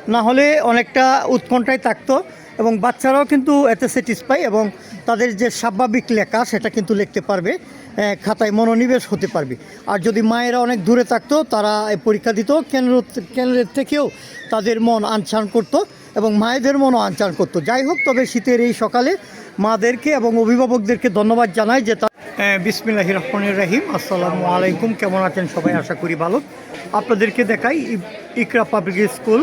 না হলে অনেকটা উৎকণ্ঠায় থাকতো এবং বাচ্চারাও কিন্তু এতে স্যাটিসফাই এবং তাদের যে স্বাভাবিক লেখা সেটা কিন্তু লিখতে পারবে, খাতায় মনোনিবেশ হতে পারবে। আর যদি মায়েরা অনেক দূরে থাকতো তারা পরীক্ষা দিত, কেন্দ্রের থেকেও তাদের মন আনচান করতো এবং মায়েদের মনও আনচান করতো। যাই হোক, তবে শীতের এই সকালে মাদেরকে এবং অভিভাবকদেরকে ধন্যবাদ জানাই যে বিসমিল্লাহির রহমানির রহিম। আসসালামু আলাইকুম, কেমন আছেন সবাই? আশা করি ভালো। আপনাদেরকে দেখাই ইকরা পাবলিক স্কুল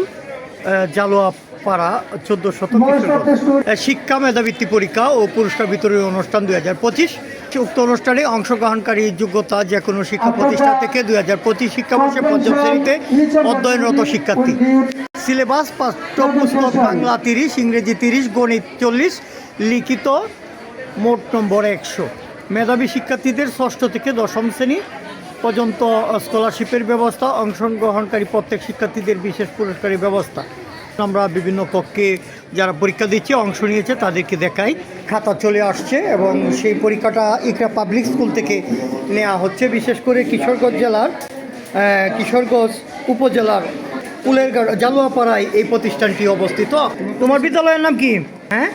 জালোয়াপাড়া 14 শিক্ষা মেধাবৃত্তি পরীক্ষা ও পুরস্কার বিতরণী অনুষ্ঠান 2025। উক্ত অনুষ্ঠানে অংশগ্রহণকারী যোগ্যতা যে কোনো শিক্ষা প্রতিষ্ঠান থেকে 2025 শিক্ষাবর্ষে পঞ্চম শ্রেণীতে অধ্যয়নরত শিক্ষার্থী। সিলেবাস পাঠ্যপুস্তক বাংলা 30, ইংরেজি 30, গণিত 40, লিখিত মোট নম্বর 100। মেধাবী শিক্ষার্থীদের ষষ্ঠ থেকে দশম শ্রেণী পর্যন্ত স্কলারশিপের ব্যবস্থা, অংশগ্রহণকারী প্রত্যেক শিক্ষার্থীদের বিশেষ পুরস্কারের ব্যবস্থা। আমরা বিভিন্ন কক্ষে যারা পরীক্ষা দিচ্ছে, অংশ নিয়েছে তাদেরকে দেখাই। খাতা চলে আসছে এবং সেই পরীক্ষাটা ইকরা পাবলিক স্কুল থেকে নেওয়া হচ্ছে। বিশেষ করে কিশোরগঞ্জ উপজেলার কুলেরগাঁও জালুয়াপাড়ায় এই প্রতিষ্ঠানটি অবস্থিত। তোমার বিদ্যালয়ের নাম কি? হ্যাঁ,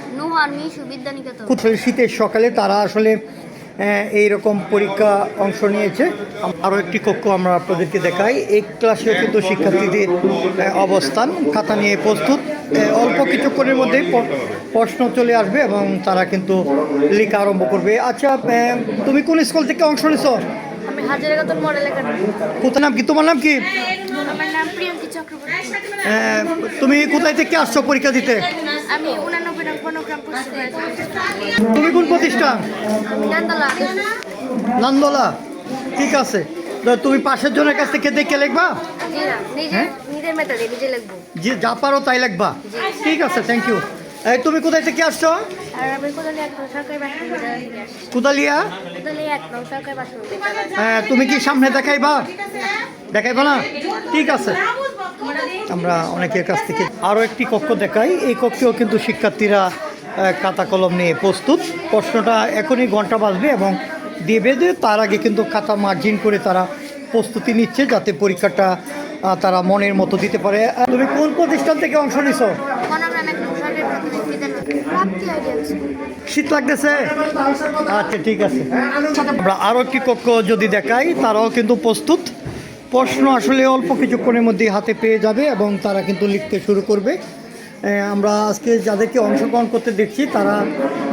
শীতের সকালে তারা আসলে এইরকম পরীক্ষা অংশ নিয়েছে। আরও একটি কক্ষ আমরা আপনাদেরকে দেখাই। এই ক্লাসেও কিন্তু শিক্ষার্থীদের অবস্থান, খাতা নিয়ে প্রস্তুত। অল্প কিছুক্ষণের মধ্যেই প্রশ্ন চলে আসবে এবং তারা কিন্তু লেখা আরম্ভ করবে। আচ্ছা, তুমি কোন স্কুল থেকে অংশ নিছো? আমি হাজারীবাগ মডেল একাডেমি। কোথায় নাম কি? তোমার নাম কি? আমার নাম প্রিয়ঙ্কি চক্রবর্তী। তুমি কোথায় থেকে আসছো পরীক্ষা দিতে? আমি 89 নং বনগ্রাম পশ্চিম। তুমি কোন প্রতিষ্ঠান? আমি নান্দলা। ঠিক আছে, তুমি পাশের জনের কাছ থেকে দেখে লিখবা? জি না, নিজের মেধা দিয়ে নিজে লিখবো। যে যা পারো তাই লিখবা। ঠিক আছে, থ্যাংক ইউ। তুমি কোথায় থেকে আসছো? আর আমি কোদালিয়া সরকারি বাসা। কুদালিয়া? কোদালিয়া 1 নং সরকারি বাসা। তুমি কি সামনে দেখাইবা না? ঠিক আছে, আমরা অনেকের কাছ থেকে আরও একটি কক্ষ দেখাই। এই কক্ষেও কিন্তু শিক্ষার্থীরা খাতা কলম নিয়ে প্রস্তুত। প্রশ্নটা এখনই ঘন্টা বাজবে এবং দেবে, তার আগে কিন্তু খাতা মার্জিন করে তারা প্রস্তুতি নিচ্ছে যাতে পরীক্ষাটা তারা মনের মতো দিতে পারে। তুমি কোন প্রতিষ্ঠান থেকে অংশ নিছো? শীত লাগতেছে? আচ্ছা, ঠিক আছে। আমরা আরও একটি কক্ষ যদি দেখাই, তারাও কিন্তু প্রস্তুত। প্রশ্ন আসলে অল্প কিছুক্ষণের মধ্যেই হাতে পেয়ে যাবে এবং তারা কিন্তু লিখতে শুরু করবে। আমরা আজকে যাদেরকে অংশগ্রহণ করতে দেখছি তারা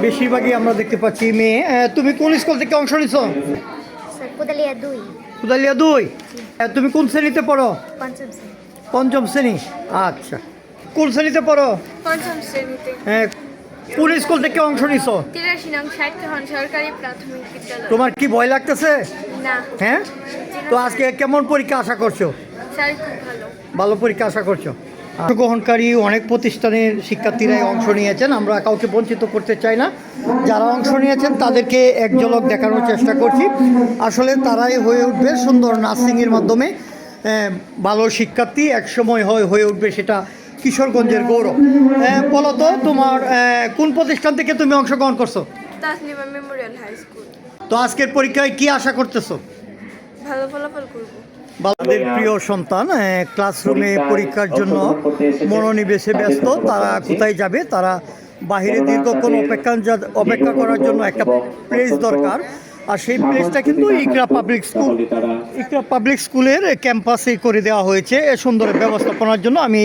বেশিরভাগই আমরা দেখতে পাচ্ছি মেয়ে। তুমি কোন স্কুল থেকে অংশ নিছো? কুদালিয়া 2। তুমি কোন শ্রেণীতে পড়ো? পঞ্চম শ্রেণী। আচ্ছা, কোন শ্রেণীতে পড়ো? পঞ্চম শ্রেণীতে। কোন স্কুল থেকে অংশ নিছো? 83 নং ষাটখান সরকারি প্রাথমিক বিদ্যালয়। তোমার কি ভয় লাগতেছে? না। হ্যাঁ, তো আজকে কেমন পরীক্ষা আশা করছো? স্যার খুব ভালো। ভালো পরীক্ষা আশা করছো। অংশগ্রহণকারী অনেক প্রতিষ্ঠানের শিক্ষার্থীরাই অংশ নিয়েছেন, আমরা কাউকে বঞ্চিত করতে চাই না। যারা অংশ নিয়েছেন তাদেরকে এক ঝলক দেখানোর চেষ্টা করছি। আসলে তারাই হয়ে উঠবে সুন্দর নার্সিংয়ের মাধ্যমে ভালো শিক্ষার্থী, একসময় হয়ে উঠবে সেটা কিশোরগঞ্জের গৌরব। বলো তো, তোমার কোন প্রতিষ্ঠান থেকে তুমি অংশগ্রহণ করছো? Taslima memorial high school. তো আজকের পরীক্ষায় কি আশা করতেছো? ভালো ফলাফল করব। তাদের প্রিয় সন্তান ক্লাসরুমে পরীক্ষার জন্য মনোনিবেশে ব্যস্ত। তারা কোথায় যাবে? তারা বাহিরে দীর্ঘক্ষণ অপেক্ষা করার জন্য একটা প্লেস দরকার। আর সেই প্লেসটা কিন্তু ইকরা পাবলিক স্কুলের ক্যাম্পাসে করে দেওয়া হয়েছে সুন্দর ব্যবস্থাপনার জন্য। আমি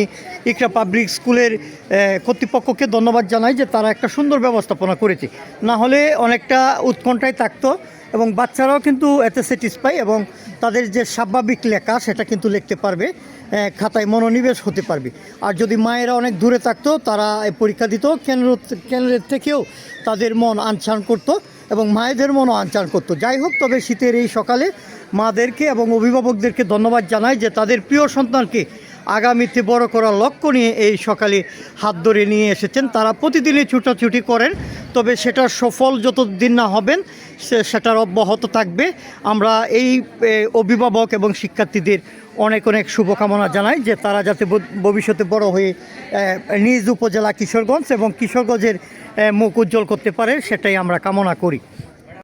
ইকরা পাবলিক স্কুলের কর্তৃপক্ষকে ধন্যবাদ জানাই যে তারা একটা সুন্দর ব্যবস্থাপনা করেছে। না হলে অনেকটা উৎকণ্ঠায় থাকতো এবং বাচ্চারাও কিন্তু এতে স্যাটিসফাই এবং তাদের যে স্বাভাবিক লেখা সেটা কিন্তু লিখতে পারবে, খাতায় মনোনিবেশ হতে পারবে। আর যদি মায়েরা অনেক দূরে থাকতো তারা পরীক্ষা দিত, কেন্দ্রের থেকেও তাদের মন আনচান করতো এবং মায়েদের মনও আনচান করতো। যাই হোক, তবে শীতের এই সকালে মাদেরকে এবং অভিভাবকদেরকে ধন্যবাদ জানাই যে তাদের প্রিয় সন্তানকে আগামীতে বড় করার লক্ষ্য নিয়ে এই সকালে হাত ধরে নিয়ে এসেছেন। তারা প্রতিদিনই ছুটাছুটি করেন, তবে সেটার সফল যতদিন না হবেন সেটার অব্যাহত থাকবে। আমরা এই অভিভাবক এবং শিক্ষার্থীদের অনেক শুভকামনা জানাই যে তারা যাতে ভবিষ্যতে বড় হয়ে নিজ উপজেলা কিশোরগঞ্জ এবং কিশোরগঞ্জের মুখ উজ্জ্বল করতে পারে, সেটাই আমরা কামনা করি।